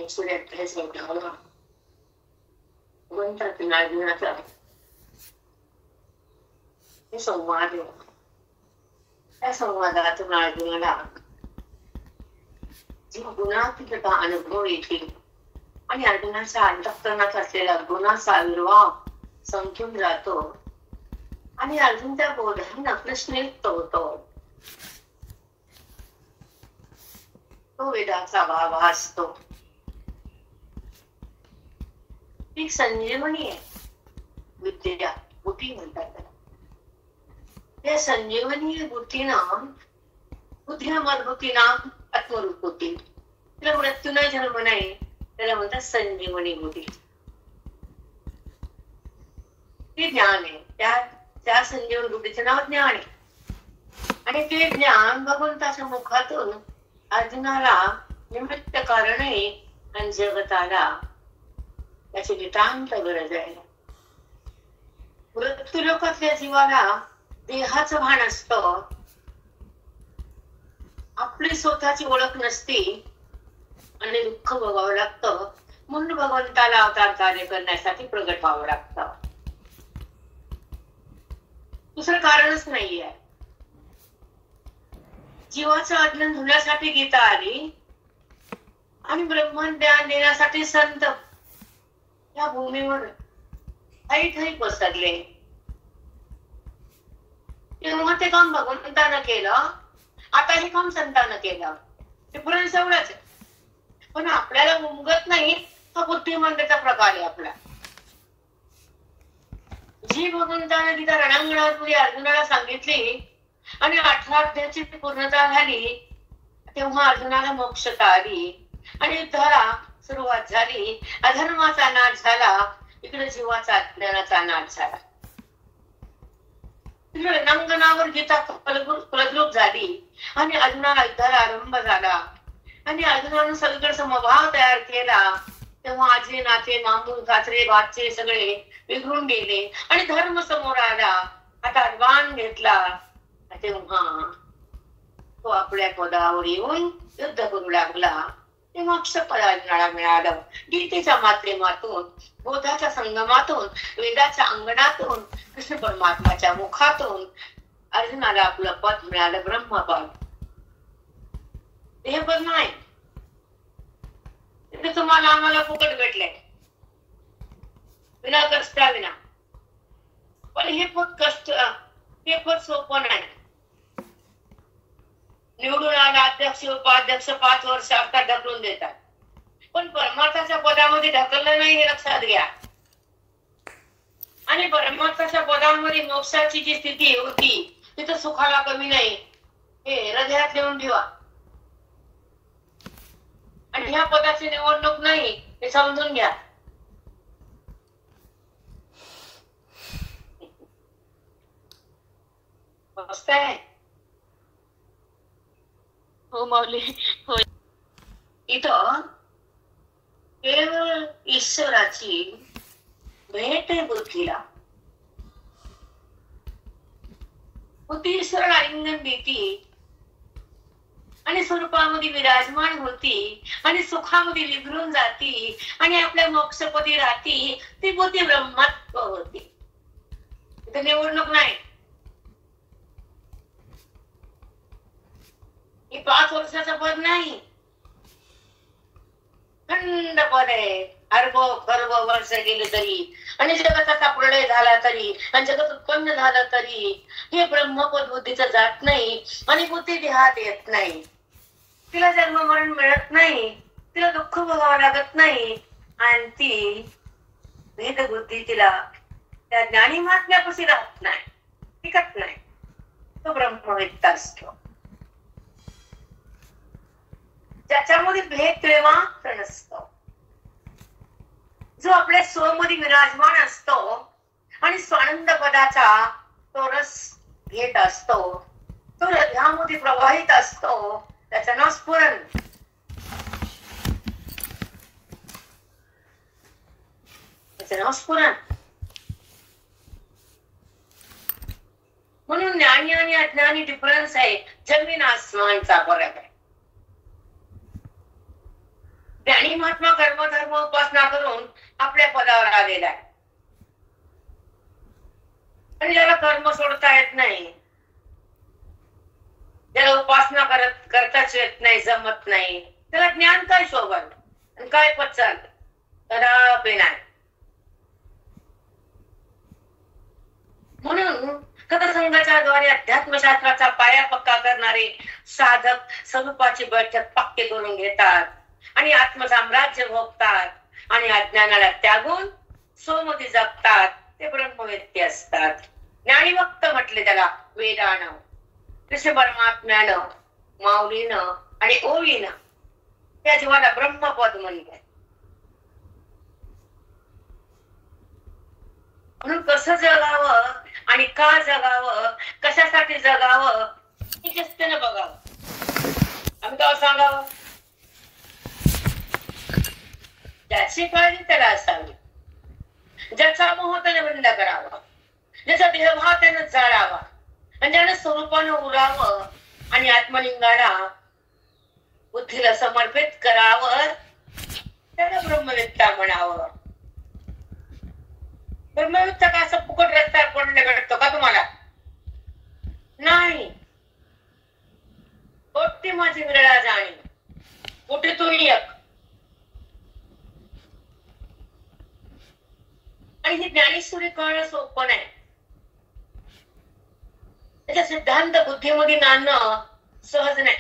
सूर्याभ्यास होता भगवंतातून अर्जुनाचा हे संवाद आहे. त्या संवादातून अर्जुनाला जी गुणातीतता अनुभव येतील आणि अर्जुनाच्या अंतःकरणात असलेला गुणाचा आविर्भाव संपून जातो आणि अर्जुन त्या बोधांना प्रश्नयुक्त होतो. तो वेदाचा भाव असतो. ती संजीवनी आहे. विद्या बुद्धी म्हणतात त्याला. त्या संजीवनी बुद्धीनं बुद्धिमद्बुद्धीनं आत्मरूप होती. तिला मृत्यू नाही जन्म नाही, त्याला म्हणतात संजीवनी बुद्धी. ते ज्ञान आहे. त्या संजीवनी बुद्धीचं नाव ज्ञान आहे. आणि ते ज्ञान भगवंताच्या मुखातून अर्जुनाला निमित्त कारण आहे आणि जगताला त्याची नितांत गरज आहे. मृत्यू लोकातल्या जीवाला देहाचं भान असतं, आपली स्वतःची ओळख नसती आणि दुःख भोगावं लागतं. म्हणून भगवंताला अवतार कार्य करण्यासाठी प्रगट व्हावं लागतं. दुसरं कारणच नाहीये. जीवाचं अज्ञान धुण्यासाठी गीता आली आणि ब्रह्मज्ञान देण्यासाठी संत या भूमीवर ठाई पसरले. तेव्हा ते काम भगवंतानं केलं, आता हे काम संतानं केलं. ते पुरेस एवढंच आहे. पण आपल्याला उमगत नाही हा बुद्धिमत्तेचा प्रकार आहे आपला. जी भगवंतानं गीता रणांगणात अर्जुनाला सांगितली आणि 18 अध्यायाची पूर्णता झाली, तेव्हा अर्जुनाला मोक्षता आली आणि युद्धाला सुरुवात झाली. अधर्माचा नाश झाला, इकडे जीवाचा अज्ञानाचा नाश झाला. तिकडे रणांगणावर गीता फलद्रूप झाली आणि अर्जुनाला युद्धाला आरंभ झाला आणि अर्जुनानं सगळीकडे समभाव तयार केला. तेव्हा आजे नाते मामून सासरे बाचे सगळे विघरून गेले आणि धर्म समोर आला. आता बाण घेतला. तेव्हा तो आपल्या पदावर येऊन युद्ध करू लागला. ते मोक्ष पद अर्जुनाला मिळालं. गीतेच्या माध्यमातून, बोधाच्या संगमातून, वेदाच्या अंगणातून, कृष्ण परमात्माच्या मुखातून अर्जुनाला आपलं पद मिळालं, ब्रह्मपद. हे पद नाही ते तुम्हाला आम्हाला फुकट भेटलंय विना कष्टा विना. पण हे पद सोपं नाही. निवडून आला अध्यक्ष उपाध्यक्ष 5 वर्ष आता ढकलून देतात. पण परमार्थाच्या पदामध्ये ढकललं नाही हे लक्षात घ्या. आणि परमार्थाच्या पदामध्ये मोक्षाची जी स्थिती होती तिथं सुखाला कमी नाही, हे हृदयात लिहून ठेवा. आणि ह्या पदाची निवडणूक नाही हे समजून घ्या. मस्त आहे. हो माऊली. हो. इथं केवळ ईश्वराची भेट आहे बुद्धीला. बुद्धी ईश्वराला आलिंगन देती आणि स्वरूपामध्ये विराजमान होती आणि सुखामध्ये विघरून जाती आणि आपल्या मोक्षपदी राहती. ती बुद्धी ब्रह्मत्व होती. इथे निवडणूक नाही. हे 5 वर्षाचं पद नाही, खंड पद आहे. अर्ब खर्ब वर्ष गेले तरी आणि जगताचा प्रलय झाला तरी आणि जगत उत्पन्न झालं तरी हे ब्रह्मपद बुद्धीचं जात नाही आणि बुद्धी देहात येत नाही. तिला जन्म मरण मिळत नाही, तिला दुःख भोगावं लागत नाही आणि ती भेदबुद्धी तिला त्या ज्ञानी महात्म्यापाशी राहत नाही, टिकत नाही. तो ब्रह्मवेत्त असतो ज्याच्यामध्ये भेद मात्र नसतो, जो आपल्या स्वमध्ये विराजमान असतो आणि स्वानंद पदाचा तो रस घेत असतो, तो हृदयामध्ये प्रवाहित असतो. त्याचं नाव स्फुरण. त्याचं नाव स्फुरण. म्हणून ज्ञानी आणि अज्ञानी डिफरन्स आहे, जमीन आसमानचा फरक आहे. ज्ञानी महात्मा कर्मधर्म उपासना करून आपल्या पदावर आलेला आहे. आणि ज्याला कर्म सोडता येत नाही, ज्याला उपासना करताच येत नाही, जमत नाही, त्याला ज्ञान काय शोभन आणि काय पचन? कदापि नाही. म्हणून कथासंघाच्या द्वारे अध्यात्मशास्त्राचा पाया पक्का करणारे साधक स्वरूपाची बैठक पक्के करून घेतात आणि आत्मसाम्राज्य भोगतात आणि अज्ञानाला त्यागून सोमती जगतात. ते ब्रह्मवेत्ते असतात. ज्ञानी भक्त म्हटले त्याला वेदानं, कृष्ण परमात्म्यानं, माऊलीनं आणि ओवीनं त्या जीवाला ब्रह्मपद म्हणतात. म्हणून कसं जगावं आणि का जगावं, कशासाठी जगावं हे शिस्तीनं बघावं. आम्ही काय सांगावं? ज्याची काळजी त्याला असावी, ज्याचा मोह त्याने बंद करावा, ज्याचा देहभाव त्यानं जाळावा आणि ज्यानं स्वरूपानं उरावं आणि आत्मलिंगाला बुद्धीला समर्पित करावं, त्याला ब्रह्मवेत्ता म्हणावं. ब्रह्मवेत्ता का असं फुकट रस्त्यावर पडले भेटतो का तुम्हाला? नाही. कोटी माझी विरळा जाणी, कुठे तुम्ही एक. आणि ही ज्ञानेश्वरी कळणं सोपं नाही. त्याच्या सिद्धांत बुद्धीमध्ये आणणं सहज नाही.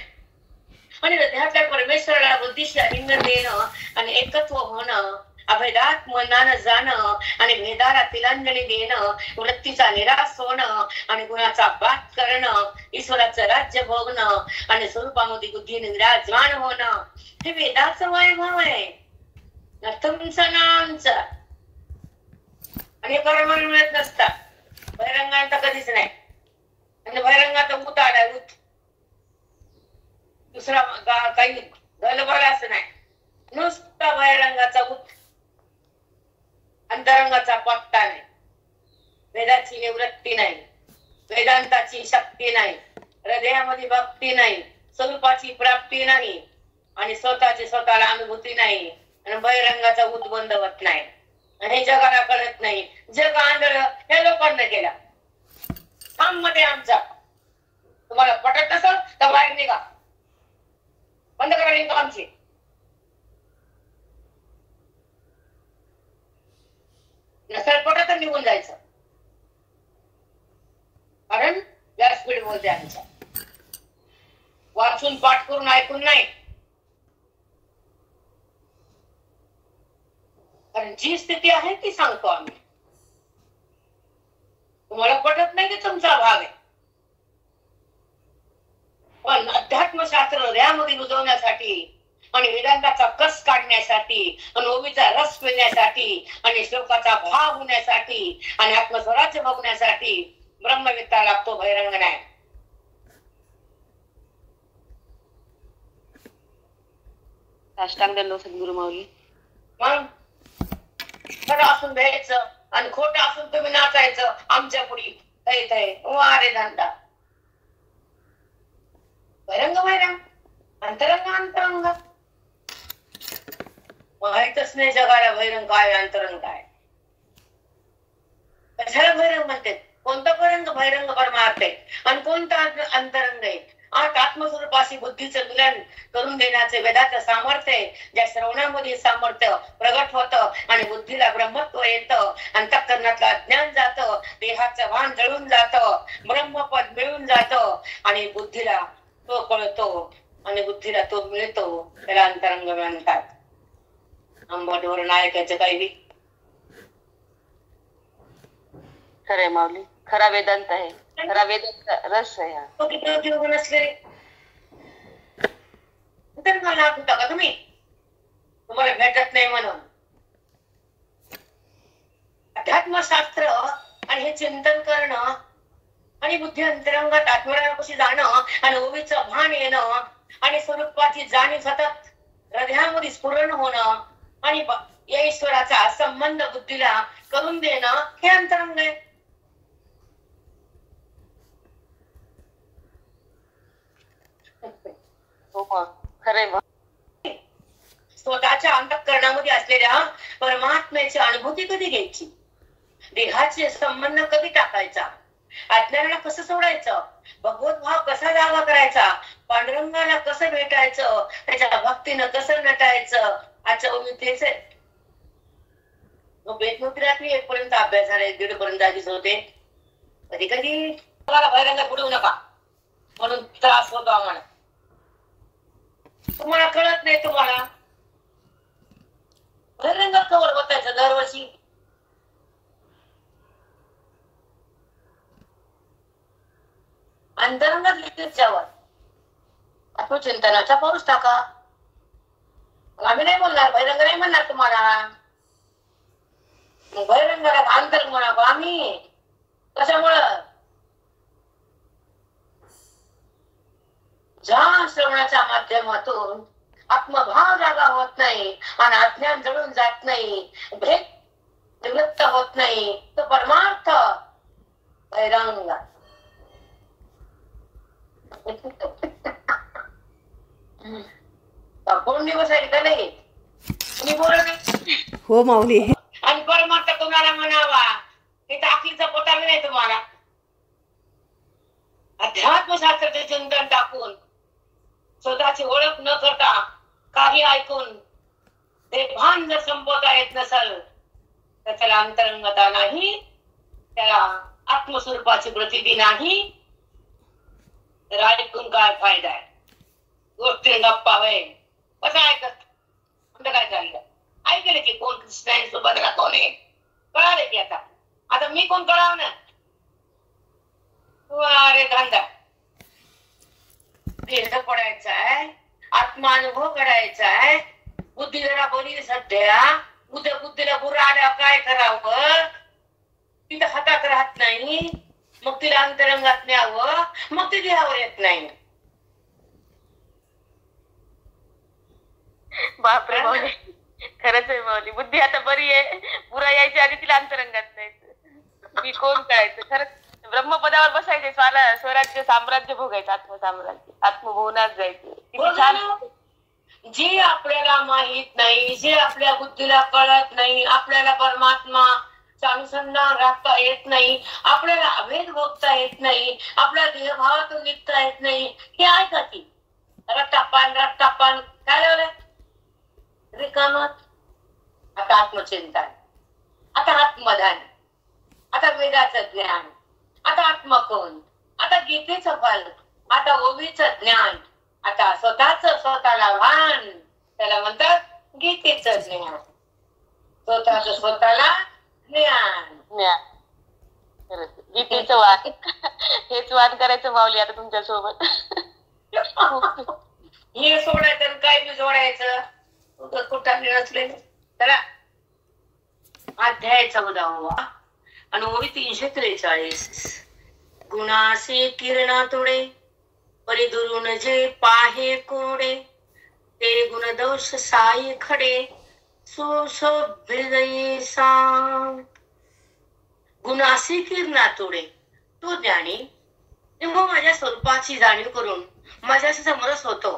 आणि हृदयातल्या परमेश्वराला बुद्धीशी आलिंगन देणं आणि एकत्व होणं, अभेदात मनानं जाणं आणि भेदाला तिलांजली देणं, वृत्तीचा निराश होणं आणि गुणाचा बात करणं, ईश्वराचं राज्य भोगणं आणि स्वरूपामध्ये बुद्धीने विराजमान होणं, हे वेदाचं वैभव आहे, न तुमचं ना आमचं. आणि हे कर्माला मिळत नसतात. बहिरंगात कधीच नाही. आणि बहिरंगात ऊत आलाय, ऊत. दुसरा काही गलबल असं नाही. नुसता बहिरंगाचा ऊत, अंतरंगाचा पत्ता नाही. वेदाची निवृत्ती नाही, वेदांताची शक्ती नाही, हृदयामध्ये भक्ती नाही, स्वरूपाची प्राप्ती नाही आणि स्वतःची स्वतःला अनुभूती नाही आणि बहिरंगाचा ऊत बंद होत नाही. आणि हे जगाला कळत नाही. जग आंधळ हे लोकांना केला. थांब मध्ये आमचा, तुम्हाला पटत नसल तर बाहेर निघा, बंद करा आमची. नसल पटत तर निघून जायचं. कारण या स्पीड बोलते आमच्या, वाचून पाठ करून ऐकून नाही. कारण जी स्थिती आहे ती सांगतो आम्ही. तुम्हाला पटत नाही की तुमचा भाग आहे. पण अध्यात्मशास्त्र हृदयामध्ये रुजवण्यासाठी आणि वेदांताचा कस काढण्यासाठी आणि ओवीचा रस पिण्यासाठी आणि श्लोकाचा भाव होण्यासाठी आणि आत्मस्वराज्य बघण्यासाठी ब्रह्मवेत्ता लागतो, बहिरंग नाही. साष्टांग दंडवत सद्गुरु माऊली. मग खरं असून द्यायचं आणि खोटं असून तुम्ही नाचायचं आमच्या पुढी. वारे धंदा. बहिरंग बहिरंग, अंतरंग अंतरंग. माहितच नाही जगाला बहिरंग काय अंतरंग काय. कशाला बहिरंग म्हणते? कोणता बहिरंग? बहिरंग परमार्थ आहे. आणि कोणता अंतरंग आहे? आत्मस्वरूपाशी बुद्धीचं मिलन करून देण्याचे वेदाचं सामर्थ्य आहे. ज्या श्रवणामध्ये सामर्थ्य प्रगट होतं आणि बुद्धीला ब्रह्मत्व येतं, अंतःकरणातलं अज्ञान जातं, देहाचं भान जळून जातं, ब्रह्मपद मिळून जातं आणि बुद्धीला तो कळतो आणि बुद्धीला तो मिळतो, त्याला अंतरंग म्हणतात. अंबटवर नायकाचं काही खरे माऊली, खरा वेदांत आहे, खरा वेदांत रस आहे. नसले तर मला होता का तुम्ही? तुम्हाला भेटत नाही म्हणून. अध्यात्मशास्त्र आणि हे चिंतन करणं आणि बुद्धी अंतरंगात आत्मरायापाशी जाणं आणि ओवीचं भान येणं आणि स्वरूपाची जाणीव सतत हृदयामध्ये स्फुरण होणं आणि या ईश्वराचा संबंध बुद्धीला करून देणं हे अंतरंग आहे. स्वतःच्या अंतःकरणामध्ये असलेल्या परमात्म्याची अनुभूती कधी घ्यायची, देहाचे संबंध कधी टाकायचा, अज्ञानाला कसं सोडायचं, भगवत भाव कसा जागा करायचा, पांडुरंगाला कसं भेटायचं, त्याच्या भक्तीनं कसं नटायचं, आजच्या तेच आहे. बेत नव्हती रात्री 1 पर्यंत अभ्यास झाला, 1-1:30 पर्यंत आधीच होते. कधी कधी तुम्हाला बहिरंगा बुडवू नका म्हणून त्रास होतो आम्हाला. तुम्हाला कळत नाही, तुम्हाला बहिरंगात कवर होतायचं दरवर्षी. अंतरंगात लिहिल्यावर आत्मचिंतनाचा पाऊस टाका. आम्ही नाही बोलणार, बहिरंग नाही म्हणणार तुम्हाला. बहिरंगाला अंतरंग म्हणा आम्ही. कशामुळं? ज्या श्रवणाच्या माध्यमातून आत्मभाव जागा होत नाही आणि अज्ञान जळून जात नाही, भेद निवृत्त होत नाही, तो परमार्थ बहिरंग. कोण दिवस आहे का नाही, तुम्ही बोलत नाही. हो माऊली. आणि परमार्थ तुम्हाला म्हणावा हे टाकीचा पोटावी नाही तुम्हाला. अध्यात्मशास्त्राचे चिंतन टाकून स्वतःची ओळख न करता काही ऐकून ते भान जर संपवता येत नसेल तर त्याला अंतरंगता नाही, त्याला आत्मस्वरूपाची प्रतीती नाही. तर ऐकून काय फायदा आहे? गोष्टी गप्पा होय कसं ऐकत म्हणतं काय चाललं? ऐकलं की कोण कृष्णासोबत कोण आहे कळाले की आता. आता मी कोण कळाव ना. अरे धंदा भेद पडायचा आहे, आत्मानुभव करायचा आहे. बुद्धी जरा बरी सध्या, उद्या बुद्धीला बुरा आल्या काय करावं, तिथं हातात राहत नाही, मग तिला अंतरंगात न्यावं, मग ती देहावर येत नाही. बापरे माऊली, खरंच आहे माऊली. बुद्धी आता बरी आहे, पुरा यायच्या आधी तिला अंतरंगात जायचं. मी कोण करायचं? खरंच ब्रह्मपदावर बसायचे, स्वराज्य साम्राज्य भोगायचं, आत्मसाम्राज्य, आत्मभुवनात जायचं. किती छान. जे आपल्याला माहित नाही, जे आपल्या बुद्धीला कळत नाही, आपल्याला परमात्माचा अनुसंधान राखता येत नाही, आपल्याला अभेद भोगता येत नाही, आपल्या देहभावातून निघता येत नाही, हे ऐका की रट्टापान काय लावलंय रिकामत. आता आत्मचिंतन, आता आत्मधान, आता वेदाचं ज्ञान, आता आत्मकोन, आता गीतेचं फल, आता ओवीचं ज्ञान, आता स्वतःला भान, त्याला म्हणतात गीतेचं ज्ञान. स्वतःला ज्ञान. गीतेचं वाण, हेच वाण करायचं माऊली आता तुमच्या सोबत. हे सोडायचं काय बी जोडायचं कुठं नसले. चला अध्याय 14 आणि ओवी 343. गुणासे किरणा तुडे परिदुरून जे पाहे कोडे, ते गुणदोष साई खडे हृदयी सांग. गुणासे किरणा तुडे, तो ज्ञानी जेव्हा माझ्या स्वरूपाची जाणीव करून माझ्याशी समरस होतो,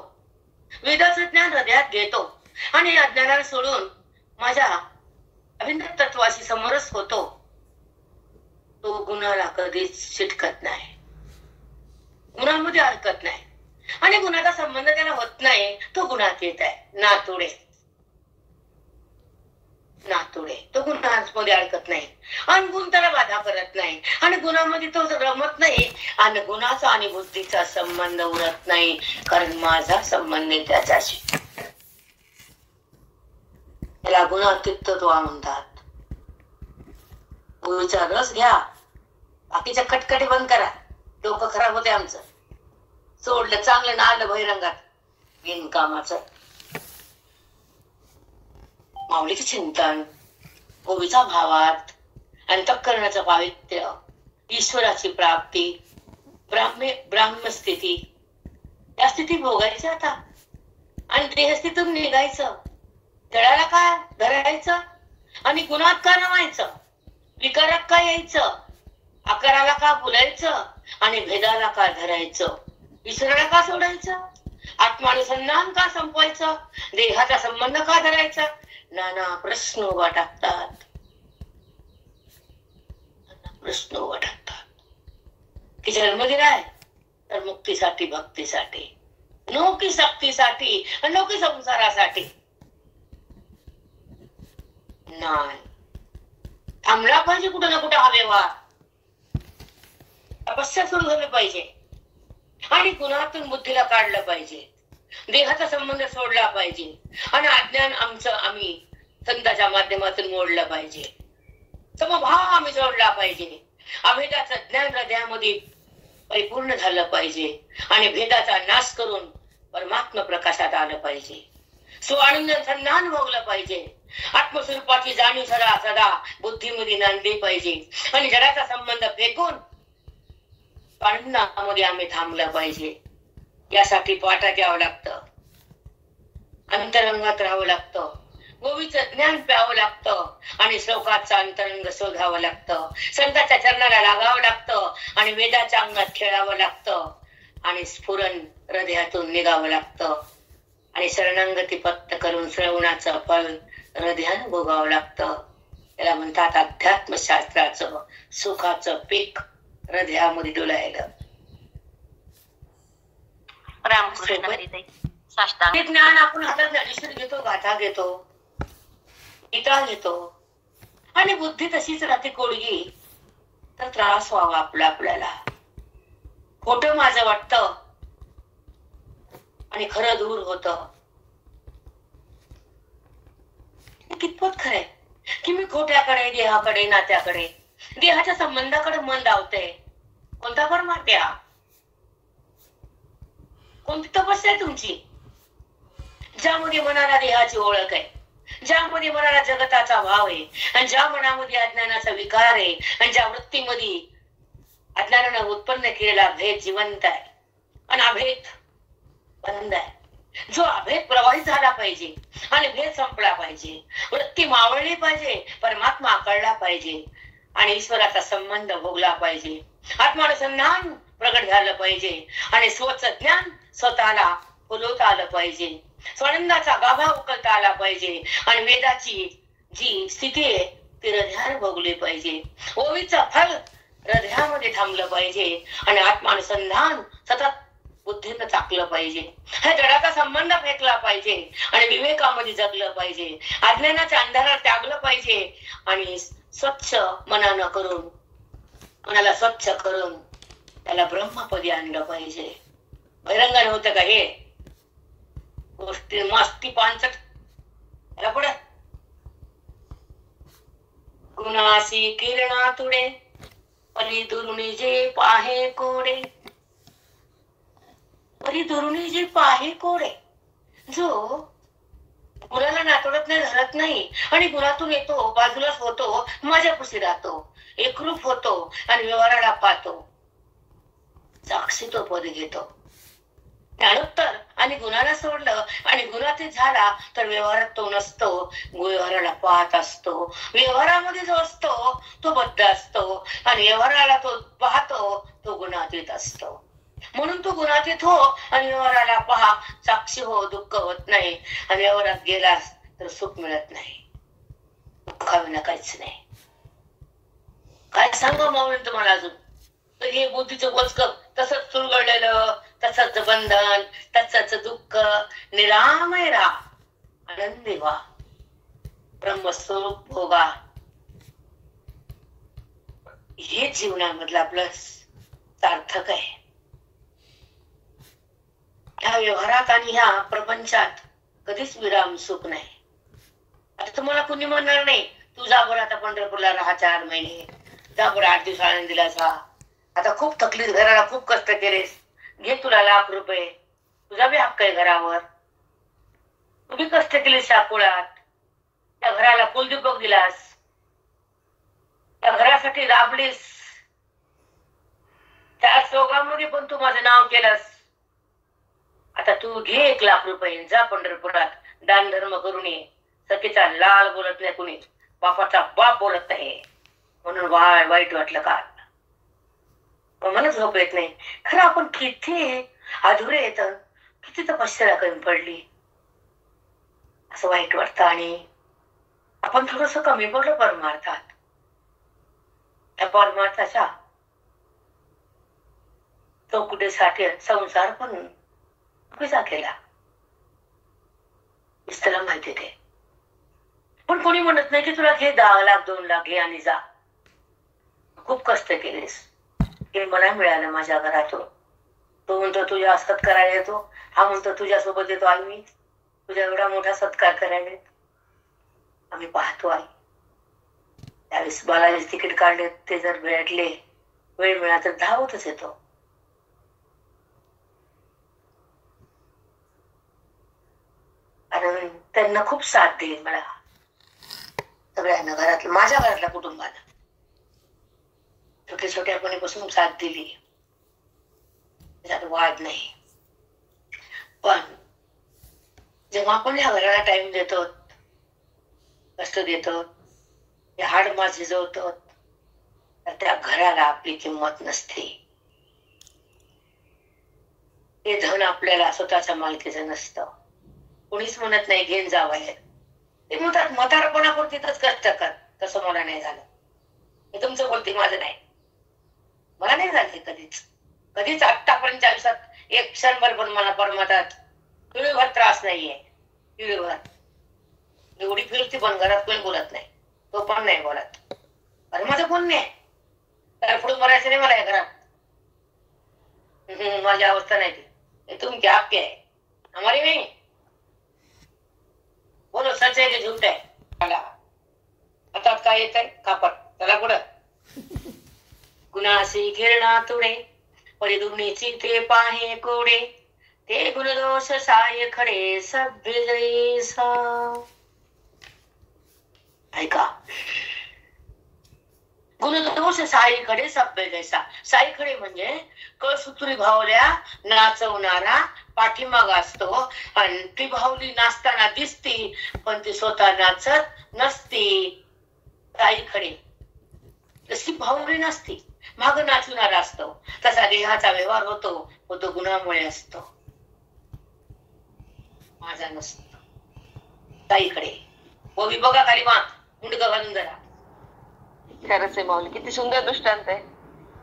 वेदाचं ज्ञान हृदयात घेतो आणि अज्ञानाला सोडून माझ्या अभिन्न तत्वाशी समरस होतो, तो गुणाला कधीच चिटकत नाही, गुणामध्ये अडकत नाही आणि गुणाचा संबंध त्याला होत नाही. तो गुणात येत आहे. नातुडे तो गुणांमध्ये अडकत नाही आणि गुण त्याला बाधा करत नाही आणि गुणामध्ये तो रमत नाही आणि गुणाचा आणि बुद्धीचा संबंध उरत नाही, कारण माझा संबंध आहे त्याच्याशी. त्याला गुणातीतत्व म्हणतात. गुरुचा रस घ्या, बाकीच्या कटकटी बंद करा. डोकं खराब होते आमचं. सोडलं चांगलं ना आलं बहिरंगात बिनकामाचं. माऊलीचे चिंतन, ओवीचा भावार्थ, अंतःकरणाचं पावित्र्य, ईश्वराची प्राप्ती, ब्राह्मस्थिती, या स्थिती भोगायच्या आता आणि देहस्थितीतून निघायचं. जळाला का धरायचं आणि गुणात का नवायचं, विकारात का यायचं, आकाराला का बोलायचं आणि भेदाला का धरायचं, ईश्वराला का सोडायचं. आत्मानुसंधान का संपवायचं, देहाचा संबंध का धरायचा, नाना प्रश्न उभा टाकतात. प्रश्न उभा टाकतात की जन्म दिलाय तर मुक्तीसाठी, भक्तीसाठी, नो की सक्तीसाठी, नो की संसारासाठी. नाही, थांबला पाहिजे कुठं ना कुठं हा व्यवहार. तपस्या सुरू झाली पाहिजे आणि गुणातून बुद्धीला काढलं पाहिजे. देहाचा संबंध सोडला पाहिजे आणि अज्ञान आमचं आम्ही संतांच्या माध्यमातून मोडलं पाहिजे. समभाव आम्ही जोडला पाहिजे. अभेदाचं ज्ञान हृदयामध्ये परिपूर्ण झालं पाहिजे आणि भेदाचा नाश करून परमात्मा प्रकाशात आलं पाहिजे. स्वानंद संधान भोगलं पाहिजे. आत्मस्वरूपाची जाणीव सदा सदा बुद्धीमध्ये नांदली पाहिजे आणि जडाचा संबंध फेकून आनंदामध्ये आम्ही थांबलं पाहिजे. यासाठी पाठात यावं लागतं, अंतरंगात राहावं लागतं, गोवीचं ज्ञान प्यावं लागतं आणि श्लोकाचा अंतरंग शोधावं लागतं. संतांच्या चरणाला लागावं लागतं आणि वेदाच्या अंगात खेळावं लागतं आणि स्फुरण हृदयातून निघावं लागतं आणि शरणांगती पत्त करून श्रवणाचं फल हृदयानं भोगावं लागतं. त्याला म्हणतात अध्यात्मशास्त्राचं सुखाचं पीक हृदयामध्ये डोलायला. ते ज्ञान आपण हातात ज्ञानेश्वर घेतो, गाथा घेतो, गीता घेतो आणि बुद्धी तशीच राहते कोडगी, तर त्रास व्हावा आपल्याला. खोटं माझं वाटतं आणि खरं दूर होतं. कितपत खरंय की मी खोट्याकडे, देहाकडे, नात्याकडे, देहाच्या संबंधाकडे मन लावते. कोणता परमात्या, कोणती तपस्या आहे तुमची, ज्यामध्ये मनाला देहाची ओळख आहे, ज्यामध्ये मनाला जगताचा भाव आहे आणि ज्या मनामध्ये अज्ञानाचा विकार आहे आणि ज्या वृत्तीमध्ये अज्ञानानं उत्पन्न केलेला भेद जिवंत आहे आणि अभेद बंद आहे. जो अभेद प्रवाहित झाला पाहिजे आणि भेद संपला पाहिजे, वृत्ती मावळली पाहिजे, परमात्मा कळला पाहिजे आणि ईश्वराचा संबंध भोगला पाहिजे. आत्मानुसंधान प्रगट झालं पाहिजे आणि स्वतःचं ज्ञान स्वतःला फुलवता आलं पाहिजे. स्वानंदाचा गाभा उकलता आला पाहिजे आणि वेदाची जी स्थिती आहे ती हृदयाने भोगली पाहिजे. ओवीचं फल हृदयामध्ये थांबलं पाहिजे आणि आत्मानुसंधान सतत बुद्धीनं चाकलं पाहिजे. हा जडाचा संबंध फेकला पाहिजे आणि विवेकामध्ये जगलं पाहिजे. अज्ञानाच्या अंधारात त्यागलं पाहिजे आणि स्वच्छ मनानं करून, मनाला स्वच्छ करून त्याला ब्रह्मपदी आणलं पाहिजे. बहिरंगाने होतं का हे गोष्टी मस्ती पांचट त्याला पुढे. गुणासी किरणा तुडे परी दुरुणी जे पाहे कोडे, परी दुरुणी जे पाहे कोडे. जो गुणाला नातवडत नाही, धरत नाही आणि गुणातून येतो, बाजूलाच होतो, माझ्यापाशी राहतो, एकरूप होतो आणि व्यवहाराला पाहतो, साक्षी तो पद घेतो. ज्ञानोत्तर आणि गुणाला सोडलं आणि गुणातीत झाला तर व्यवहारात तो नसतो, व्यवहाराला पाहत असतो. व्यवहारामध्ये जो असतो तो बद्ध असतो आणि व्यवहाराला तो पाहतो तो गुणातीत असतो. म्हणून तो गुणातीत हो आणि व्यवहाराला पहा, साक्षी हो, दुःख होत नाही आणि व्यवहारात गेलास तर सुख मिळत नाही, दुःखाविना काहीच नाही. काय सांगा मावळून तुम्हाला अजून. तर हे बुद्धीचं वचक तसंच चुरगळलेलं, तसंच बंधन, तसंच दुःख. निरामय राहा, आनंदी व्हा, ब्रह्मस्वरूप भोगा. हे जीवनामधलं आपलं सार्थक आहे. ह्या व्यवहारात आणि ह्या प्रपंचात कधीच विराम सुख नाही. आता तुम्हाला कुणी म्हणणार नाही तू जा बरं आता पंढरपूरला राहा 4 महिने, जा बरं 8 दिवस आनंदीला जा, आता खूप थकलीस, घराला खूप कष्ट केलेस, घे तुला ₹1,00,000, तुझा बी हक्क आहे घरावर, तू बी कष्ट केलीस साकुळात, त्या घराला कुलदीपक दिलास, त्या घरासाठी राबलीस, त्या श्लोकामध्ये पण तू माझं नाव केलंस. आता तू घे ₹1,00,000, जा पंढरपुरात, दान धर्म करून ये. सखीचा लाल बोलत नाही कुणी, बापाचा बाप बोलत नाही, म्हणून वाईट वाटलं का मला झोप येत नाही. खरं आपण किती अधुरे येत, किती तपश्चर्या कमी पडली असं वाईट वाटतं. आणि आपण थोडस कमी पडलो परमार्थात. त्या परमार्थाच्या चौकटीसाठी संसार पण विजा केला, त्याला माहिती ते. पण कोणी म्हणत नाही की तुला घे 10 लाख 2 लाख घे आणि जा. खूप कष्ट केलेस, हे मला मिळालं माझ्या घरातून. तो म्हणतो तुझ्या सत्काराला येतो, हा म्हणतो तुझ्या सोबत येतो आम्ही, तुझ्या एवढा मोठा सत्कार करायला आम्ही पाहतो आहे. त्यावेळेस बालाजी तिकीट काढले, ते जर भेटले, वेळ मिळाला तर धावतच येतो. आणि त्यांना खूप साथ देईल मला, सगळ्यांना, घरातलं, माझ्या घरातल्या कुटुंबाला छोट्या छोट्यापणीपासून साथ दिली, त्याच्यात वाद नाही. पण जेव्हा आपण ह्या घराला टाइम देतो, कष्ट देतो, ते हाड मास झिजवतो, तर त्या घराला आपली किंमत नसते. हे धन आपल्याला स्वतःच्या मालकीचं नसतं. कोणीच म्हणत नाही घेऊन जावं. ते म्हणतात म्हातारपणापुरतीच कष्ट कर. तसं मला नाही झालं. हे तुमचं बोलते, माझं नाही. मला नाही झाले कधीच आतापर्यंत आयुष्यात एक क्षणभर पण मला परमातात पिढीभर त्रास नाहीये. पिढीभर एवढी फिरती पण घरात कोणी बोलत नाही, तो पण नाही बोलत. अरे माझं कोण नाही, तर पुढे मरायचं नाही मला या घरात. माझी अवस्था नाही ती, तुमची आपकी आहे, हमारी नाही. बोलो सच आहे की झूठ आहे. मला हातात काय येत आहे, कापड, त्याला पुढं गुणाशी घिरणा तुडे, परिदुनीची ते पाहे कोडे, ते गुणदोष साय खडे सभ्य जैसा. ऐका, गुणदोष साई खडे सभ्य जैसा. साई खडे म्हणजे कळसूत्री भावल्या नाचवणारा पाठीमाग असतो, आणि ती भावली नाचताना दिसती पण ती स्वतः नाचत नसती. साई खडे तशी भावली नसती, माग नाचवणारा असतो. तसा देहाचा व्यवहार होतो, तो गुणामुळे असतो, माझा नसतो. ताईकडे ओवी बघा, खाली मुंडका घालून जरा. खरंच आहे माऊली, किती सुंदर दृष्टांत आहे.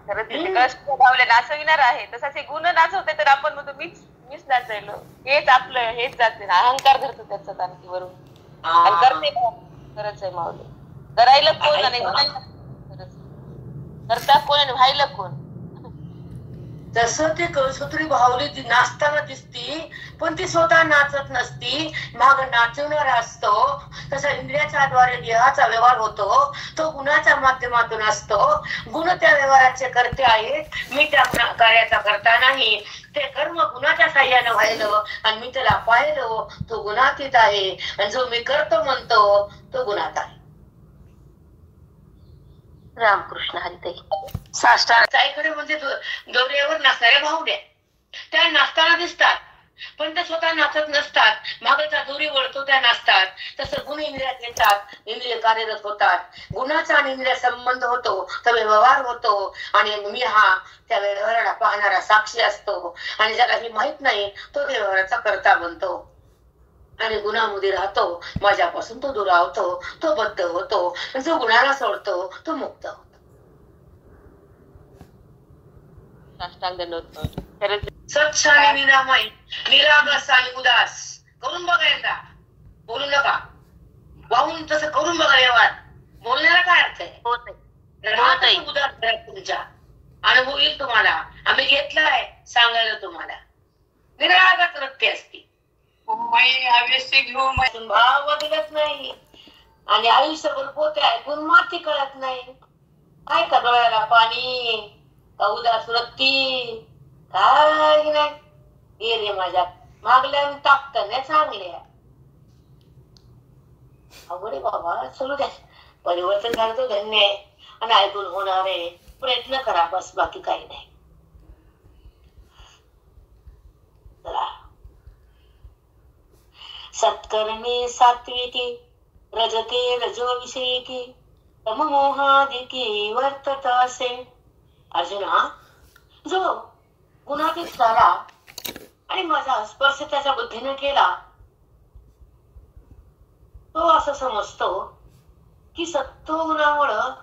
खरंच आहे, कष्ट भावले नाचविणार आहे, तसाच हे गुण नाचवते तर आपण म्हणतो मीच नाचायलो, हेच आपलं, हेच जाते ना, अहंकार धरतो त्याचा तानकीवरून. करते खरंच आहे माऊली, करायला कोण आणि करता कोण आणि व्हायला कोण. तसं ते कळसूत्री भावली ती नाचताना दिसती पण ती स्वतः नाचत नसती, माग नाचवणारा असतो. तसा इंद्रियाच्या द्वारे देहाचा व्यवहार होतो, तो गुणाच्या माध्यमातून असतो. गुण त्या व्यवहाराचे करते आहेत, मी त्या कार्याचा करता नाही. ते कर्म गुणाच्या साह्यानं व्हायलं आणि मी त्याला पाहिलं, तो गुणातीत आहे. आणि जो मी करतो म्हणतो तो गुणात आहे. रामकृष्ण हरिताई. साईकडे म्हणजे दोऱ्यावर नाचणाऱ्या भावड्या, त्या नाचताना दिसतात पण ते स्वतः नाचत नसतात. मागचा दोरी वळतो त्या नाचतात. तसं गुण इंद्रियात येतात, इंद्रिय कार्यरत होतात. गुणाचा आणि इंद्रिय संबंध होतो, तर व्यवहार होतो. आणि मी हा त्या व्यवहाराला पाहणारा साक्षी असतो. आणि ज्याला हे माहित नाही तो त्या व्यवहाराचा कर्ता बनतो आणि गुणामध्ये राहतो. माझ्यापासून तो दुरावतो, तो बद्ध होतो. जो गुणाला सोडतो तो मुक्त होतो. स्वच्छ आणि निरामय, निरागस आणि उदास करून बघायचा. बोलू नका, वाहून तसं करून बघा व्यवहार. बोलण्याला काय अर्थ आहे? उदास तुमच्या अनुभव येईल तुम्हाला. आम्ही घेतलाय सांगायला तुम्हाला. निरागस वृत्ती असते, भाव बदलत नाही आणि आयुष्यभर पोते ऐकून माती कळत नाही. काय का डोळ्याला पाणी, का उदास वृत्ती, काही नाही. ये रे माझ्या मागल्या टाकताना चांगल्या. अवघडे बाबा, चलू द्या. परिवर्तन झालं तर धन्य आहे आणि ऐकून होणार आहे. प्रयत्न करा बस, बाकी काही नाही. सत्कर्मी सात्विकी, रजते रजोविषयिकी, तममोहादिकी वर्तत असे. अर्जुना, जो गुणातीत झाला आणि माझा स्पर्श त्याच्या बुद्धीने केला, तो असं समजतो की सत्वगुणामुळं,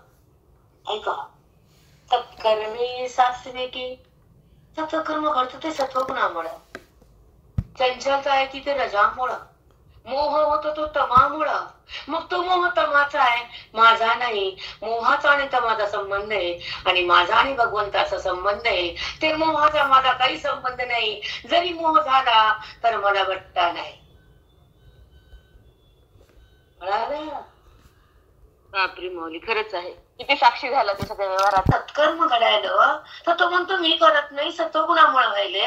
ऐका, सत्कर्मी सात्विकी, सत्कर्म घडतं ते सत्वगुणामुळं, चंचलता आहे ती ते रजामुळं, मोह होतो तो तमामुळं. मग तो मोह तमाचा आहे, माझा नाही. मोहाचा आणि तमाचा संबंध आहे, आणि माझा आणि भगवंताचा संबंध आहे. ते मोहाचा माझा काही संबंध नाही. जरी मोह झाला तर मला वाटता नाही. बापरे माऊली, खरंच आहे. किती साक्षी झाला ते सगळ्या व्यवहारात. सत्कर्म घडायला तर तो म्हणतो मी करत नाही, सत्वगुणामुळे व्हायले.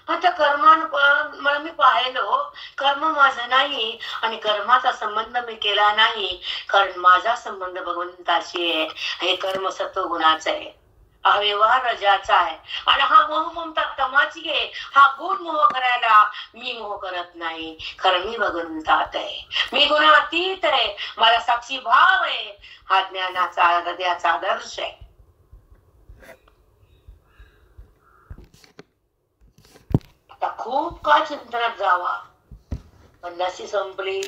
आता कर्माला मी पाहिलो, कर्म माझं नाही आणि कर्माचा संबंध मी केला नाही, कारण माझा संबंध भगवंताशी आहे. हे कर्म सत्वगुणाचं आहे, हा व्यवहार रजाचा आहे. आणि हा मोह ममता तमाची आहे. हा गुण मोह करायला मी मोह करत नाही, कारण मी भगवंतात आहे, मी गुणातीत आहे, मला साक्षी भाव आहे. हा ज्ञानाचा हृदयाचा आदर्श आहे. खूप काळ चिंतनात जावा. 50 संपली,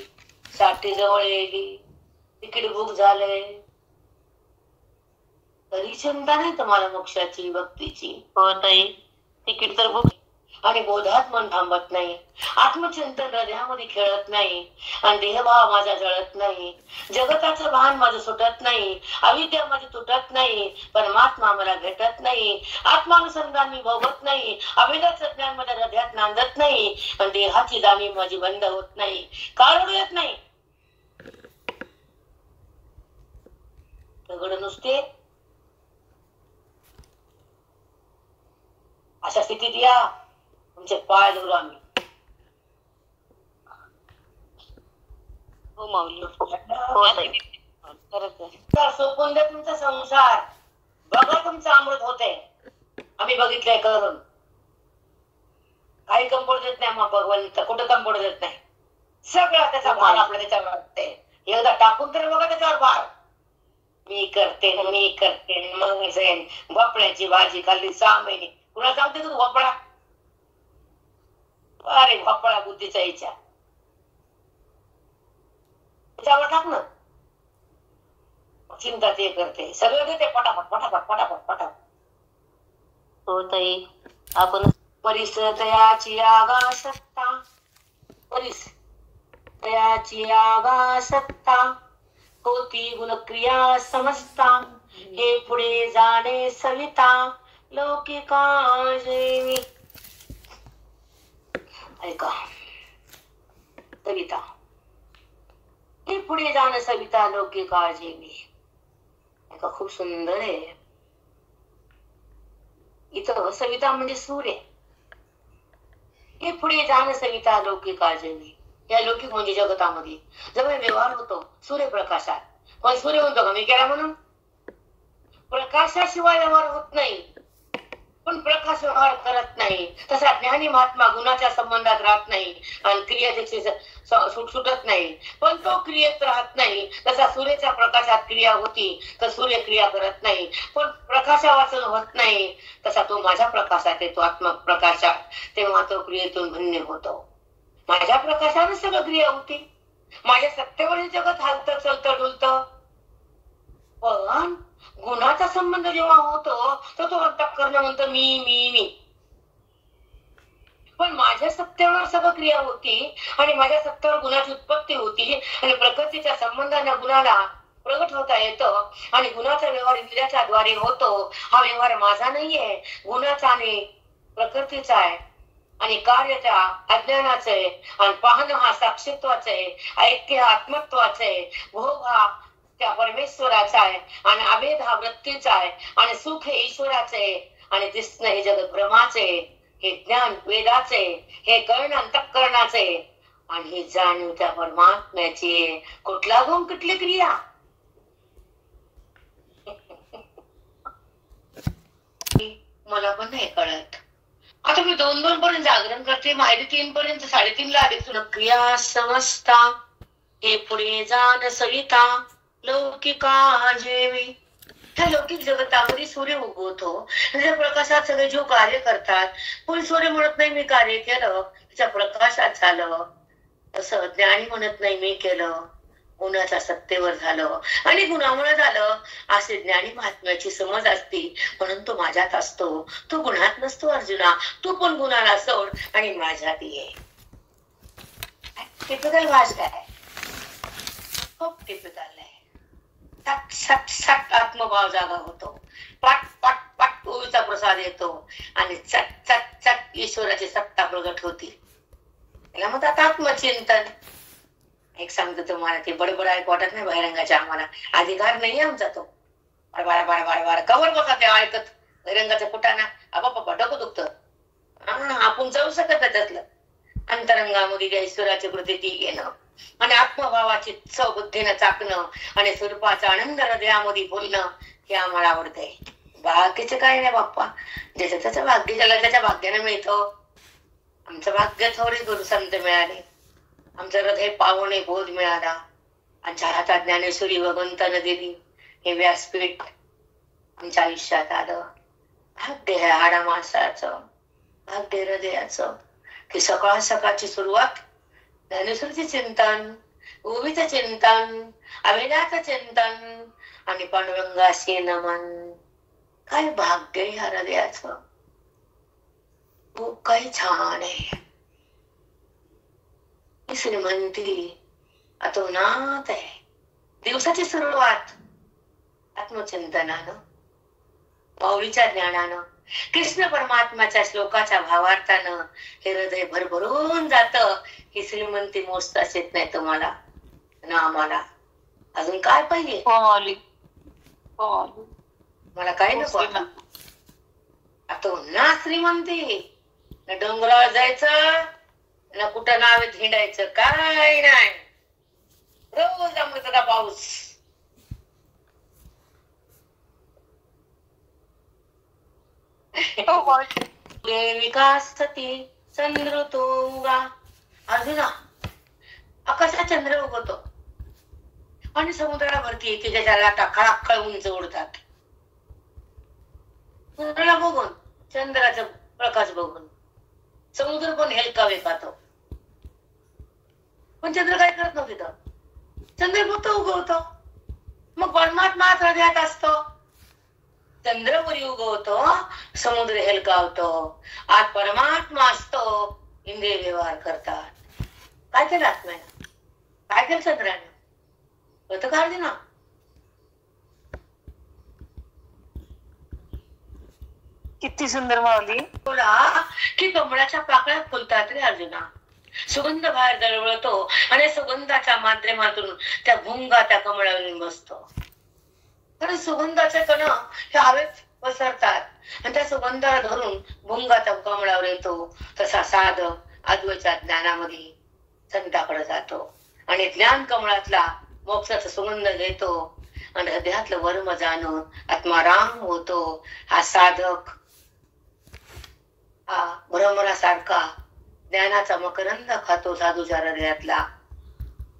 60 जवळ येईल, तिकीट बुक झालंय, तरी चिंता नाही तुम्हाला मोक्षाची, भक्तीची. हो ताई, तिकीट तर बुक. आणि बोधात मन थांबत नाही, आत्मचिंतन हृदयामध्ये खेळत नाही, आणि देहभाव माझा जळत नाही, जगताचं भान माझं सुटत नाही, अविद्या माझी तुटत नाही, परमात्मा मला भेटत नाही, आत्मानुसंधान मी भोगत नाही, अविद्याचं ज्ञान माझ्या हृदयात नांदत नाही, आणि देहाची जाणीव माझी बंद होत नाही, कारण येत नाही. दगड नुसते अशा स्थितीत या, तुमचे पाय धरू आम्ही. हो माऊली, हो ताई, खरंच आहे. सोपून दे तुमचा संसार, बघा तुमचं अमृत होते. आम्ही बघितलंय करून, काही कंपोड देत नाही. मग भगवंत कुठं कंपोड देत नाही, सगळा त्याचा भार आपल्या त्याच्यावर वाटते. एकदा टाकून तर बघा त्याच्यावर भार. मी करते मी करते, मग जाईन. भोपळ्याची भाजी खाल्ली 6 महिने, तुला सांगते तू भोपळा, अरे भोपळा बुद्धीचा इच्छा, त्याच्यावर टाक ना. चिंता ते करते, सगळं देते पटापट पटापट पटापट पटापट. हो ताई, आपण परिसतयाची आगासत्ता, परिसतयाची आगासत्ता, होती गुणक्रिया समजता, हे पुढे जाणे सविता, लौकिका जैवी. ऐका, सविता, हे पुढे जाणं सविता, लौकिका जैवी. ऐका, खूप सुंदर आहे. इथं सविता म्हणजे सूर्य, हे पुढे जाणं सविता, लौकिका जैवी. या लौकिक म्हणजे जगतामध्ये जेव्हा व्यवहार होतो सूर्यप्रकाशात, पण सूर्य म्हणतो का मी केला म्हणून? प्रकाशाशिवाय व्यवहार होत नाही, पण प्रकाश व्यवहार करत नाही. तसा ज्ञानी महात्मा गुणाच्या संबंधात राहत नाही आणि क्रिया त्याची सुटत नाही, पण तो क्रियेत राहत नाही. तसा सूर्याच्या प्रकाशात क्रिया होती तर सूर्य क्रिया करत नाही, पण प्रकाशा वाचन होत नाही. तसा तो माझ्या प्रकाशात येतो, आत्मप्रकाशात, तेव्हा तो क्रियेतून भिन्न होतो. माझ्या प्रकाशाने सगळं क्रिया होती, माझ्या सत्तेवर हे जगत हालतं चलतं डुलतं. पण गुणाचा संबंध जेव्हा होतो तर तो अंतःकरण म्हणतो मी मी मी. पण माझ्या सत्तेवर सगळं क्रिया होती आणि माझ्या सत्तेवर गुणाची उत्पत्ती होती, आणि प्रकृतीच्या संबंधाने गुणाला प्रगट होता येतं, आणि गुणाचा व्यवहार इंद्रियाच्या द्वारे होतो. हा व्यवहार माझा नाहीये, गुणाचा आणि प्रकृतीचा आहे, आणि कार्य त्या अज्ञानाचं आहे, आणि पाहणं हा साक्षीत्वाचं आहे, ऐक्य हा आत्मत्वाचं आहे, भोग हा त्या परमेश्वराचा आहे, आणि अभेद हा वृत्तीचा आहे, आणि सुख हे ईश्वराचे आहे, आणि दिसणं हे जगत भ्रमाचे, हे ज्ञान वेदाचे, हे कळणं अंतःकरणाचे, आणि ही जाणीव त्या परमात्म्याची. कुठला गुण कुठली क्रिया? मला पण नाही कळत. आता मी 2-2 पर्यंत जागरण करते, माहिती 3 पर्यंत 3:30ला आली. तुला क्रिया समजता, हे पुढे जाण सविता, लौकिका जेवी. ह्या लौकिक जगतामध्ये सूर्य उगवतो, त्याच्या प्रकाशात सगळे जीव कार्य करतात. कोणी सूर्य म्हणत नाही मी कार्य केलं, त्याच्या प्रकाशात झालं. तसं ज्ञानी म्हणत नाही मी केलं, गुणाच्या सत्तेवर झालं आणि गुणामुळे झालं. असे ज्ञानी महात्म्याची समज असती, म्हणून तो माझ्यात असतो, तो गुणात नसतो. अर्जुना, तू पण गुणाला सोड आणि माझ्यात ये. टिपिकल भाषा आहे, खूप टिपिकल आहे. सट सट सट आत्मभाव जागा होतो, पट पट पट ओवीचा प्रसाद येतो आणि चट चट चट ईश्वराची सत्ता प्रगट होती. त्याला म्हणतात आत्मचिंतन. एक सांगतो तुम्हाला, ते बडबड ऐकू वाटत नाही बहिरंगाच्या, आम्हाला अधिकार नाहीये आमचा तो. बारा बारा बारा बारा कवर बघा ते ऐकत बहिरंगाचं कुटाना. आबापा डोकं दुखतं. आपण जाऊ शकत नाही त्यातलं. अंतरंगामध्ये त्या ईश्वराची प्रतीती घेणं आणि आत्मभावाची चव बुद्धीनं चाकणं आणि स्वरूपाचा आनंद हृदयामध्ये बोलणं, हे आम्हाला आवडतंय. बाकीचं काही नाही बाप्पा, ज्याचं त्याचं भाग्य ज्याला त्याच्या भाग्यानं मिळतं. आमचं भाग्य थोडे गुरु संत मिळाले, आमचं हृदय पावणे बोध मिळाला, आमच्या हातात ज्ञानेश्वरी भगवंतानं दिली. हे व्यासपीठ आमच्या आयुष्यात आलं. भाग्य हे हाडा माणसाचं, भाग्य हृदयाचं, की सकाळ सकाळची सुरुवात ज्ञानेश्वरीचे चिंतन, ओवीचं चिंतन, अभिनाचं चिंतन आणि पांडुरंगाशी नमन. काय भाग्य ह्या हृदयाचं, खूप काही छान आहे. श्रीमंती अतोनात आहे. दिवसाची सुरुवात आत्मचिंतनानं, माऊलीच्या ज्ञानानं, कृष्ण परमात्म्याच्या श्लोकाच्या भावार्थानं हे हृदय भरभरून जात. ही श्रीमंती मोजताच येत नाही तुम्हाला ना आम्हाला. अजून काय पाहिजे? मला काही नको आता. ना श्रीमंती, ना डोंगरावर जायचं, ना कुठं नावे हिंडायचं, काय नाही. रोज अमृताचा पाऊस. विकासती चंद्र तो उगा. अर्जुना, आकाशात चंद्र उगवतो आणि समुद्रावरती एकेच्या लाटा खळाखळ उंच उडतात. चंद्राला बघून, चंद्राचा प्रकाश बघून समुद्र पण हेलकावे पाहतो. पण चंद्र काय करत नव्हती तर चंद्र फक्त उगवतो. मग परमात्मा हृदयात असतो. चंद्रवरी उगवतो, समुद्र हेलकावतो, आत परमात्मा असतो. इंद्रिय व्यवहार करतात. काय केलं आत्म्यानं, काय केलं चंद्रानं? होतं का अर्जुना? किती सुंदर माऊली. बोला की कमळाच्या पाकळ्यात फुलतात रे अर्जुना. सुगंध बाहेर दळवळतो आणि सुगंधाच्या माध्यमातून त्या भुंगा त्या कमळावर बसतो. तर सुगंधाचे कण हे हवेत पसरतात आणि त्या सुगंधाला धरून भुंगा त्या कमळावर येतो. तसा साधक अद्वैताच्या ज्ञानामध्ये संताकडे जातो आणि ज्ञान कमळातला मोक्षाचा सुगंध घेतो आणि हृदयातलं वर्म जाणून आत्माराम होतो. हा साधक हा भ्रमरासारखा ज्ञानाचा मकरंद खातो साधूच्या हृदयातला.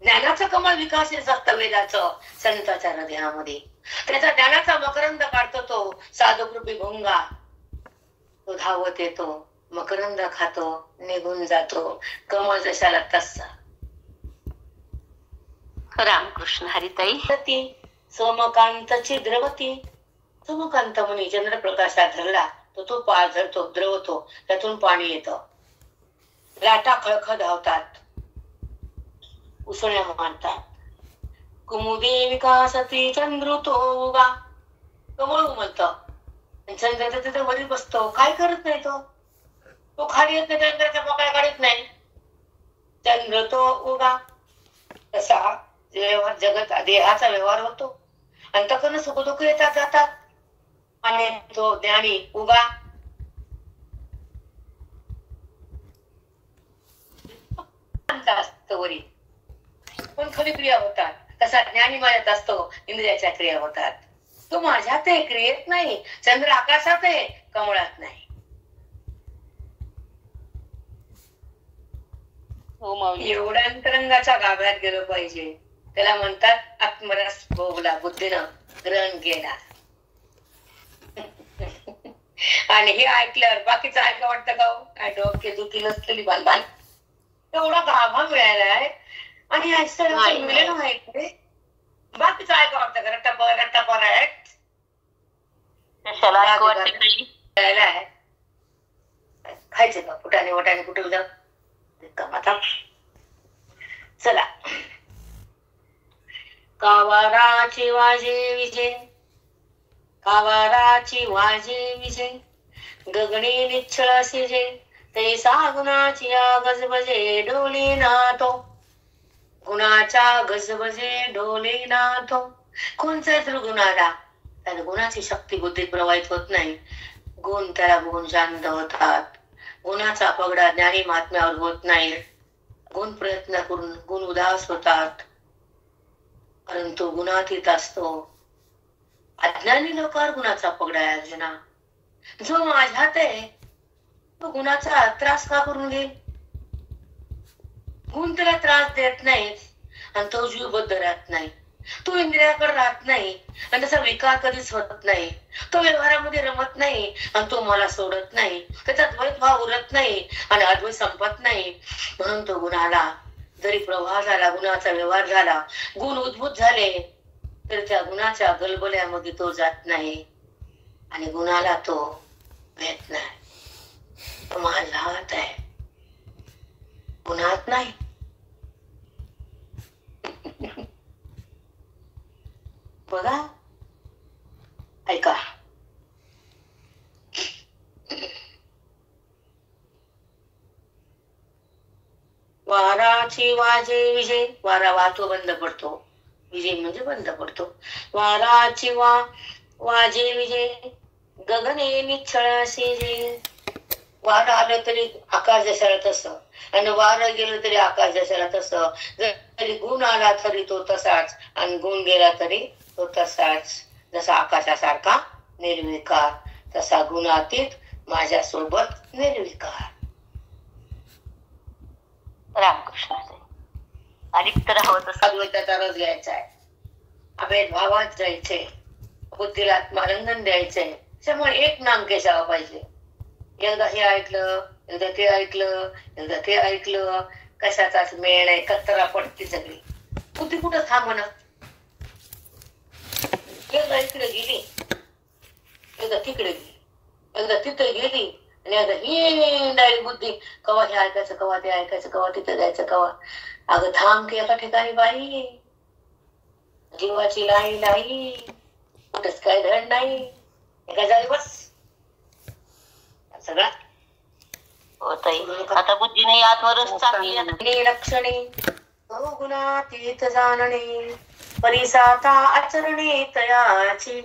ज्ञानाचं कमळ विकास असतं वेदाचं संताच्या हृदयामध्ये. त्याचा ज्ञानाचा मकरंद काढतो तो साधुकृपी भुंगा. तो धावत येतो, मकरंद खातो, निघून जातो. कमळ जशाला तसा. रामकृष्ण हरिताई. सोमकांत द्रवती. सोमकांत मुनी चंद्रप्रकाशात धरला तो तो पार धरतो, द्रवतो, त्यातून पाणी येतं. लाटा खळखळ धावतात, उसळ्या मारतात. कुमुदे विकासती चंद्र तो उगा. कमळ उमलत, चंद्र तिथे वरी बसतो. काय करत नाही तो, तो खाली येत नाही, चंद्राच्या पकड्या काढत नाही. चंद्र तो उगा. तसा जगत देहाचा व्यवहार होतो. अंतःकरण सुख दुःख येतात जातात आणि तो ज्ञानी उगा. वरी पण खरी क्रिया होतात. तसा ज्ञानी माझ्यात असतो, इंद्रियाच्या क्रिया होतात. तो माझ्यात आहे, क्रियेत नाही. चंद्र आकाशात आहे, कमळात नाही. एवढ्या अंतरंगाच्या गाभ्यात गेलो पाहिजे. त्याला म्हणतात आत्मरस भोगला, बुद्धीनं ग्रहण केला. आणि हे ऐकल्यावर बाकीचं ऐका वाटतं का हो? काय डोके दुखी नसलेली बांधण एवढा गाभा मिळालाय आणि मिळेल माहिती बाकीचं ऐका वाटतं का रट्टा खायचे का फुटाने वटाने कुठे जाऊ आता. चला. कावाराची वाजे विजय कावाराची वाजे विजय गगने निच्छळ सिजे तैसा गुणाची गजबजे डोली नातो गुणाच्या गजबजे डोली नातो. कोणचा तर गुणाला त्याला गुणाची शक्ती बुद्धीत प्रवाहित होत नाही. गुण त्याला गुण शांत होतात. गुणाचा पगडा ज्ञानी महात्म्यावर होत नाही. गुण प्रयत्न करून गुण उदास होतात परंतु गुणातीत असतो. अज्ञानी लोकांवर गुणाचा पगडा आहे अर्जुना. जो माझ्यात आहे तो गुणाचा त्रास का करून घेईल. गुण त्याला त्रास देत नाही आणि तो जीवबद्ध राहत नाही. तो इंद्रियाकडे राहत नाही आणि त्याचा विकार कधीच होत नाही. तो व्यवहारामध्ये रमत नाही आणि तो मला सोडत नाही. त्याचा द्वैत भाव उरत नाही आणि अद्वैत संपत नाही. म्हणून तो गुणाला जरी प्रवाह झाला गुणाचा व्यवहार झाला गुण उद्भूत झाले तर त्या गुणाच्या गलबल्यामध्ये तो जात नाही आणि गुणाला तो भेट नाही. तो माझ्या हात आहे गुणात नाही. बघा ऐका. वाराची वाजे विजय वारा वाहतो बंद पडतो. विजय म्हणजे बंद पडतो. वाराची वाजे विजय गगने निच्छळ शिजे. वार आलं तरी आकाश जसाला तसं आणि वार गेलं तरी आकाश जसाला तसं. जरी गुण आला तरी तो तसाच आणि गुण गेला तरी तो तसाच. जसा आकाशासारखा निर्विकार तसा गुणातीत माझ्या सोबत निर्विकार. रामकृष्ण. अलिप्त राहावं तसं अद्वैताचा रस घ्यायचा आहे. अभेद भावात जायचे. बुद्धीला आत्मानंदन द्यायचंय. त्यामुळे एक नाम केसावं पाहिजे. एकदा हे ऐकलं एकदा ते ऐकलं एकदा ते ऐकलं कशाचाच मेळ नाही. कत्तरा पडते सगळी. बुद्धी कुठं थांबणं. एकदा इकडे गेली एकदा तिकडे गेली एकदा तिथे गेली आणि एकदा ही डायरेक्ट बुद्धी कवा हे ऐकायचं कवा ते ऐकायचं कवा तिथे जायचं कवा. अगं थांब की एका ठिकाणी बाई. जीवाची लाई लाई कुठेच काय धड नाही. एका जागी बस सगळा आता बुद्धी नाही आत्मरस चांगली लक्षणे गुणातीत जाणणे परिसाता आचरणे तयाची.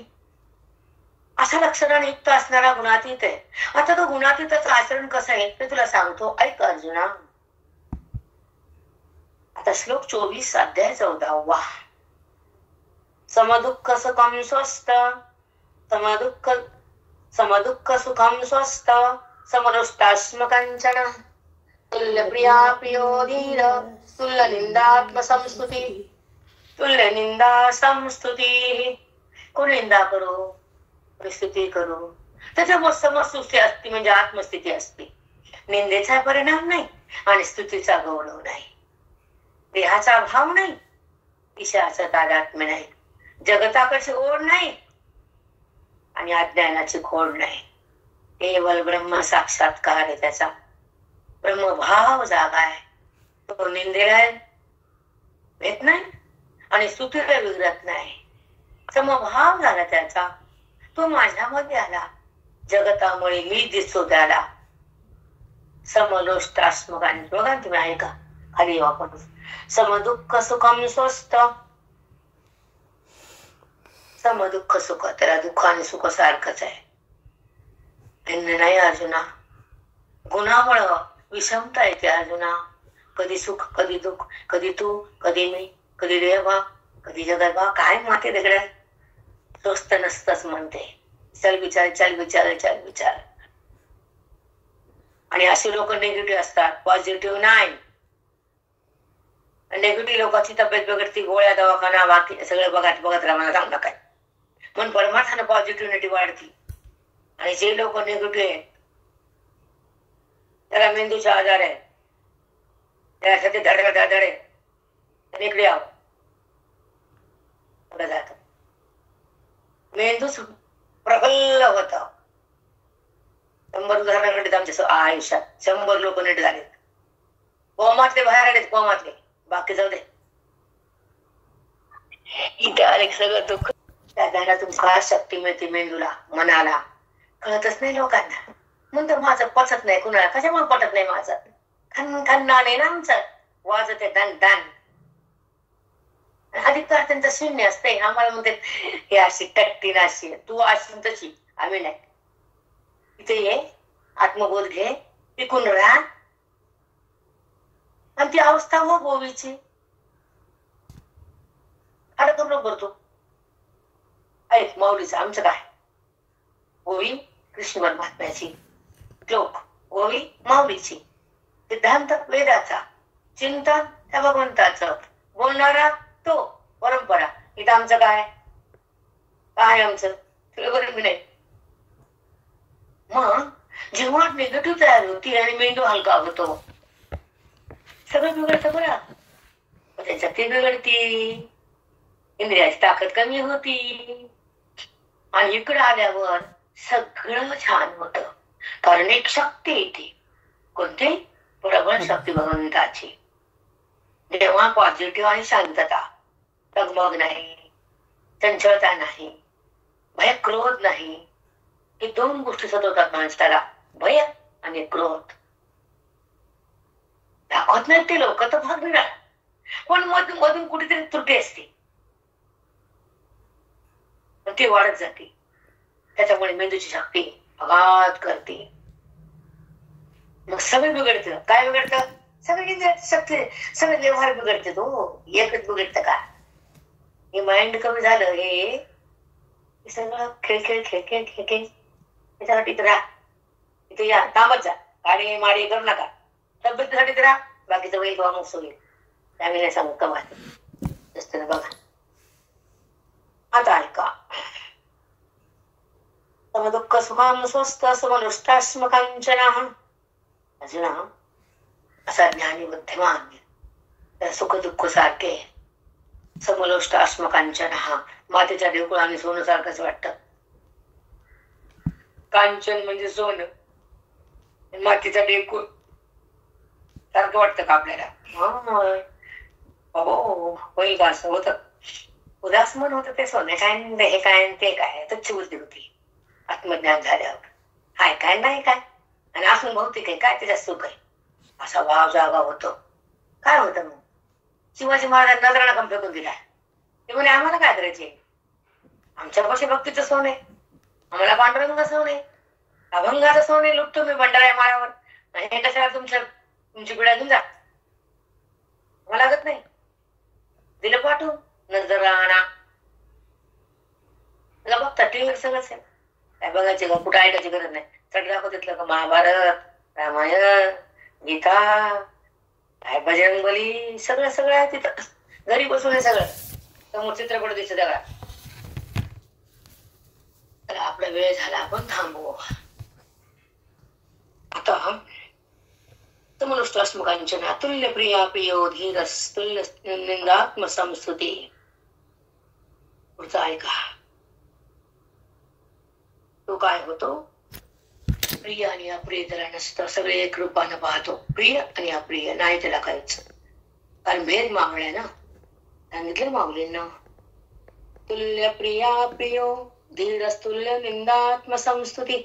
असा लक्षणाने युक्त असणारा गुणातीत आहे. आता तो गुणातीताचं आचरण कसं आहे ते तुला सांगतो ऐक अर्जुना. आता श्लोक 24 अध्याय 14. समदुःख सुखम स्वस्थ समदुःख सुखम स्वस्थ समरुष्टास्मकंचन तुल्य प्रिया प्रियो धीर तुल्य निंदात्म संस्तुती तुल्य निंदा संस्तुती. कोण निंदा करो स्तुती करू त्याच्यावर समस्तुती असते म्हणजे आत्मस्थिती असते. निंदेचा परिणाम नाही आणि स्तुतीचा गौरव नाही. देहाचा भाव नाही ईशाचा तादात्म्य नाही. जगताकडची ओढ नाही आणि अज्ञानाची खोड नाही. केवळ ब्रह्म साक्षात्कार आहे. त्याचा ब्रह्मभाव जागा आहे. तो निंदेला भेट नाही आणि स्तुतीला विगरत नाही. समभाव झाला त्याचा. तो माझ्यामध्ये आला. जगतामुळे मी दिसतो त्याला. समलोष्टास्मकांनी बघा तुम्ही ऐका खाली वापर. समदुःख सुखम स्वस्थ समदुःख सुख त्याला दुःख आणि सुख सारखंच आहे. नाही अर्जुना. गुणामुळं विषमता येते अर्जुना. कधी सुख कधी दुःख कधी तू कधी मी कधी देवभाव कधी जगतभाव. काय माते तिकडे स्वस्त नसतच म्हणते. चल विचार चल विचार चल विचार. आणि असे लोक निगेटिव्ह असतात पॉझिटिव्ह नाही. निगेटिव्ह लोकांची तब्येत बिघडती गोळ्या दवाखाना बाकी सगळं बघत बघत राहा. मला सांगू नका. म्हणून परमार्थानं पॉझिटिव्हिटी वाढती आणि जे लोक निगेटिव्ह आहेत त्याला मेंदूचा आजार आहे, त्यासाठी धडधड धडधड इकडे यावं जात. मेंदूच प्रफुल्ल होत. 100 उदाहरणाकडे आमच्या आयुष्यात 100 लोक नीट झालेत. कोमातले बाहेर आलेत, कोमातले. बाकी जाऊ दे. इथे आले सगळं दुःख. त्या ध्यानातून फार शक्ती मिळते मेंदूला, मनाला. कळतच नाही लोकांना. म्हणतो माझं पचत नाही कुणाला. कशामुळे पटत नाही माझं? खन्नान आहे ना आमचं, वाजत आहे दन दन. अधिकार त्यांचं शून्य असते. आम्हाला म्हणते हे अशी टट्टी नाशी, तू अशी तशी. आम्ही नाही. इथे ये, आत्मबोध घे, टिकून राहा. आणि ती अवस्था हो गोवीची अडकून करतो. ऐक माऊलीचं आमचं काय, गोवी कृष्ण परमात्म्याची, श्लोक गोवी माऊलीची, सिद्धांत वेदाचा, चिंतन त्या भगवंताचं, बोलणारा तो परंपरा. इथं आमचं काय काय आमचं बरोबर नाही. मग जेव्हा निगेटिव्ह तयार होती आणि मेंदू हलका होतो, सगळं बिघडतं बरं. त्याच्यात ती बिघडती, इंद्रियाची ताकद कमी होती. आणि इकडे आल्यावर सगळं छान होत. कारण एक शक्ती येते. कोणती? प्रबळ शक्ती भगवंताची. जेव्हा पॉझिटिव्ह आणि शांतता, तगमग नाही, चंचलता नाही, भय क्रोध नाही. हे 2 गोष्टी सतवतात माणसाला, भय आणि क्रोध. दाखवत नाही ते लोक तर भाग मिळणार, पण मधून मधून कुठेतरी त्रुटी असते, ती वाढत जाते. त्याच्यामुळे मेंदूची शक्ती अगाध करते. मग सगळं बिघडतं. काय बिघडतं? सगळे शक्ती, सगळे व्यवहार बिघडते. तो एकच बिघडतं का? हे माइंड कमी झालं, हे सगळं खेळ खेळ खेळ खेळ खेळ खेळ. त्याच्यासाठी इथं राहा, इथे या, थांबत जा, गाडी माडी करू नका. तब्येतीसाठी तर राहा, बाकीचं वेळ किंवा मग होईल. त्यामुळे नाही सांगू कमाल बघा. आता ऐका. दुःख सुखाम स्वस्त समनुष्टाश्मकांचनः. अर्जुना, असा ज्ञानी बुद्धिमान सुख दुःख सारखे समलोष्टाश्मकांचनः. मातेच्या देवकुळाने सोनं सारखंच वाटतं. कांचन म्हणजे सोनं, मातीचा देवकुळ सारखं वाटतं का आपल्याला? हो, होईल का असं होतं. उदास मन होतं ते सोने काय, हे काय ते काय, तुच्छ बुद्धी होती. आत्मज्ञान झाल्यावर हाय काय नाही काय, आणि असून भौतिक आहे काय, त्याच्यात सुख आहे असा भाव जागा होतो. काय होतं मग? शिवाजी महाराज नजराला कम फेकून दिला. ते म्हणे आम्हाला काय करायचे, आमच्या पाशी भक्तीचं सोने, आम्हाला पांडुरंग सोने, अभंगाचं सोने लुटतो मी भंडारा माळावर. हे कशाला तुमची पिढ्या घेऊन जा, मला लागत नाही. दिलं पाठवून नजराणा. बघता टीव्हीवर सगळंच आहे. काय बघायचे का, कुठं ऐकायची गरज नाही. चढ दाखव तिथलं का महाभारत, रामायण, गीता, काय बजरंगबली, सगळं सगळं आहे तिथं. घरी बसून आहे सगळं. समोर चित्रपट दिसत सगळा. तर आपला वेळ झाला, आपण थांबू आता. समनुष्टाश्मकांचना तुल्य प्रिया प्रियो धीरस तुल्य निंदात्म संस्तुती. पुढचा ऐका. तो काय होतो? प्रिय आणि अप्रिय त्याला नसतं. सगळे एक रूपानं पाहतो. प्रिय आणि अप्रिय नाही त्याला काहीच, कारण भेद मागलाय ना. सांगितलं माऊलींना, तुल्य प्रिया प्रियो धीरस्तुल्य निंदात्म संस्तुती.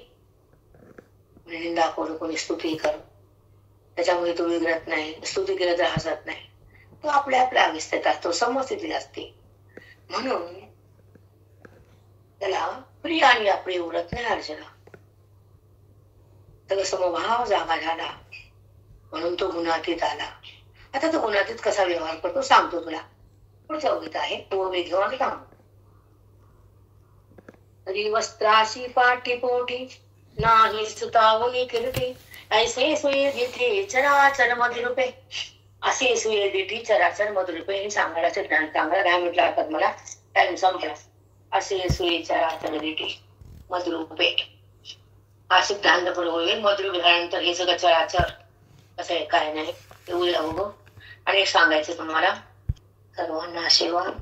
निंदा करू कोणी स्तुती करू, त्याच्यामुळे तो विगरत नाही. स्तुती केलं तर हसत नाही. तो आपल्या आपल्या अवस्थेत असतो, समस्थितीत असते. म्हणून त्याला प्रिय आणि अप्रिय उरत नाही. अर्जुना त्याला समभाव जागा झाला, म्हणून तो गुणातीत आला. आता तो गुणातीत कसा व्यवहार करतो सांगतो तुला. पुढच्या ओळीत आहे तो मी घेऊन सांगतो. तरी वस्त्राशी पाठीपोटी नाही सुतावणी कीर्ती, ऐसे सुये चराचर मधुरूपे. असे सुये दिठी चराचर मधुरूपे. हे सांगायला सिद्धांत चांगला काय म्हटलं आता मला, टाइम संपला. असे सुये चराचर दिठी मधुरूपे. हा सिद्धांत बरोबर मधुर झाल्यानंतर हे सगळं चराचर कसं आहे काय नाही ते उद्या बघू. आणि एक सांगायचं तुम्हाला, सर्वांना आशीर्वाद.